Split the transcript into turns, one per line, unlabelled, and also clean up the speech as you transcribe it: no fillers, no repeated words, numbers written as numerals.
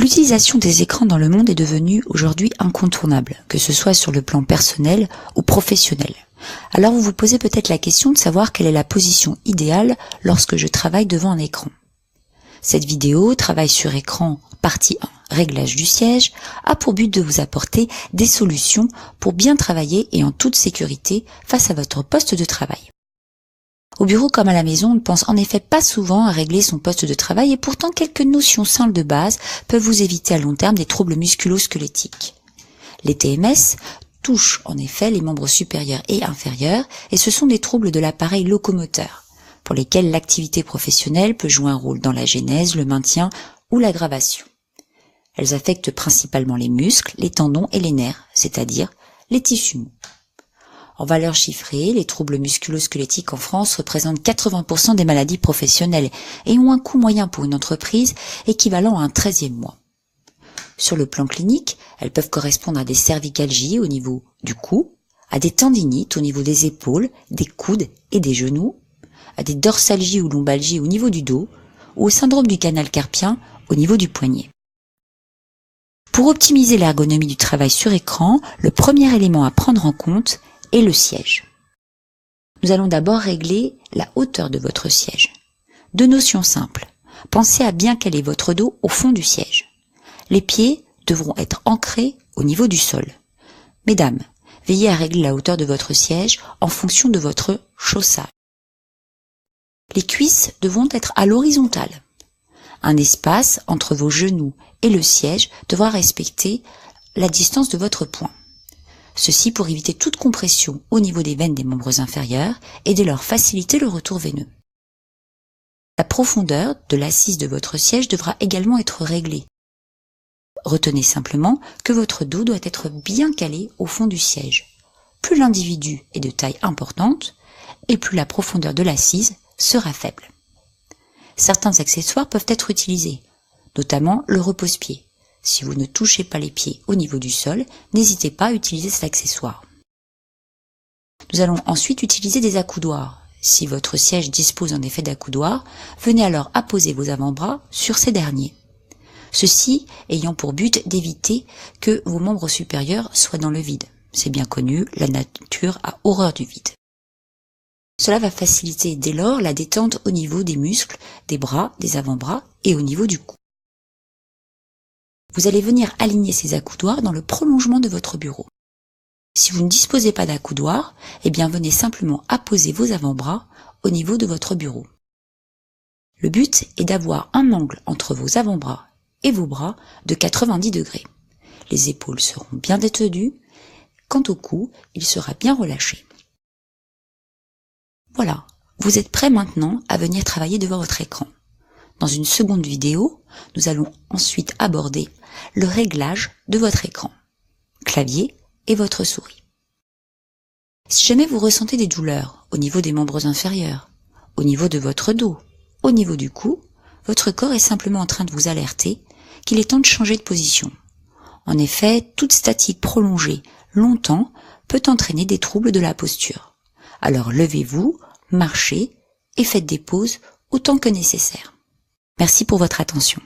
L'utilisation des écrans dans le monde est devenue aujourd'hui incontournable, que ce soit sur le plan personnel ou professionnel. Alors vous vous posez peut-être la question de savoir quelle est la position idéale lorsque je travaille devant un écran. Cette vidéo, Travail sur écran, partie 1, réglage du siège, a pour but de vous apporter des solutions pour bien travailler et en toute sécurité face à votre poste de travail. Au bureau comme à la maison, on ne pense en effet pas souvent à régler son poste de travail et pourtant quelques notions simples de base peuvent vous éviter à long terme des troubles musculo-squelettiques. Les TMS touchent en effet les membres supérieurs et inférieurs et ce sont des troubles de l'appareil locomoteur pour lesquels l'activité professionnelle peut jouer un rôle dans la genèse, le maintien ou l'aggravation. Elles affectent principalement les muscles, les tendons et les nerfs, c'est-à-dire les tissus mous. En valeur chiffrée, les troubles musculo-squelettiques en France représentent 80% des maladies professionnelles et ont un coût moyen pour une entreprise équivalent à un 13e mois. Sur le plan clinique, elles peuvent correspondre à des cervicalgies au niveau du cou, à des tendinites au niveau des épaules, des coudes et des genoux, à des dorsalgies ou lombalgies au niveau du dos, ou au syndrome du canal carpien au niveau du poignet. Pour optimiser l'ergonomie du travail sur écran, le premier élément à prendre en compte est le siège. Nous allons d'abord régler la hauteur de votre siège. Deux notions simples. Pensez à bien caler votre dos au fond du siège. Les pieds devront être ancrés au niveau du sol. Mesdames, veillez à régler la hauteur de votre siège en fonction de votre chaussage. Les cuisses devront être à l'horizontale. Un espace entre vos genoux et le siège devra respecter la distance de votre poing. Ceci pour éviter toute compression au niveau des veines des membres inférieurs et de leur faciliter le retour veineux. La profondeur de l'assise de votre siège devra également être réglée. Retenez simplement que votre dos doit être bien calé au fond du siège. Plus l'individu est de taille importante, et plus la profondeur de l'assise sera faible. Certains accessoires peuvent être utilisés, notamment le repose-pied. Si vous ne touchez pas les pieds au niveau du sol, n'hésitez pas à utiliser cet accessoire. Nous allons ensuite utiliser des accoudoirs. Si votre siège dispose en effet d'accoudoirs, venez alors apposer vos avant-bras sur ces derniers. Ceci ayant pour but d'éviter que vos membres supérieurs soient dans le vide. C'est bien connu, la nature a horreur du vide. Cela va faciliter dès lors la détente au niveau des muscles, des bras, des avant-bras et au niveau du cou. Vous allez venir aligner ces accoudoirs dans le prolongement de votre bureau. Si vous ne disposez pas d'accoudoir, eh bien venez simplement apposer vos avant-bras au niveau de votre bureau. Le but est d'avoir un angle entre vos avant-bras et vos bras de 90 degrés. Les épaules seront bien détenues, quant au cou, il sera bien relâché. Voilà, vous êtes prêts maintenant à venir travailler devant votre écran. Dans une seconde vidéo, nous allons ensuite aborder le réglage de votre écran, clavier et votre souris. Si jamais vous ressentez des douleurs au niveau des membres inférieurs, au niveau de votre dos, au niveau du cou, votre corps est simplement en train de vous alerter qu'il est temps de changer de position. En effet, toute statique prolongée longtemps peut entraîner des troubles de la posture. Alors levez-vous, marchez et faites des pauses autant que nécessaire. Merci pour votre attention.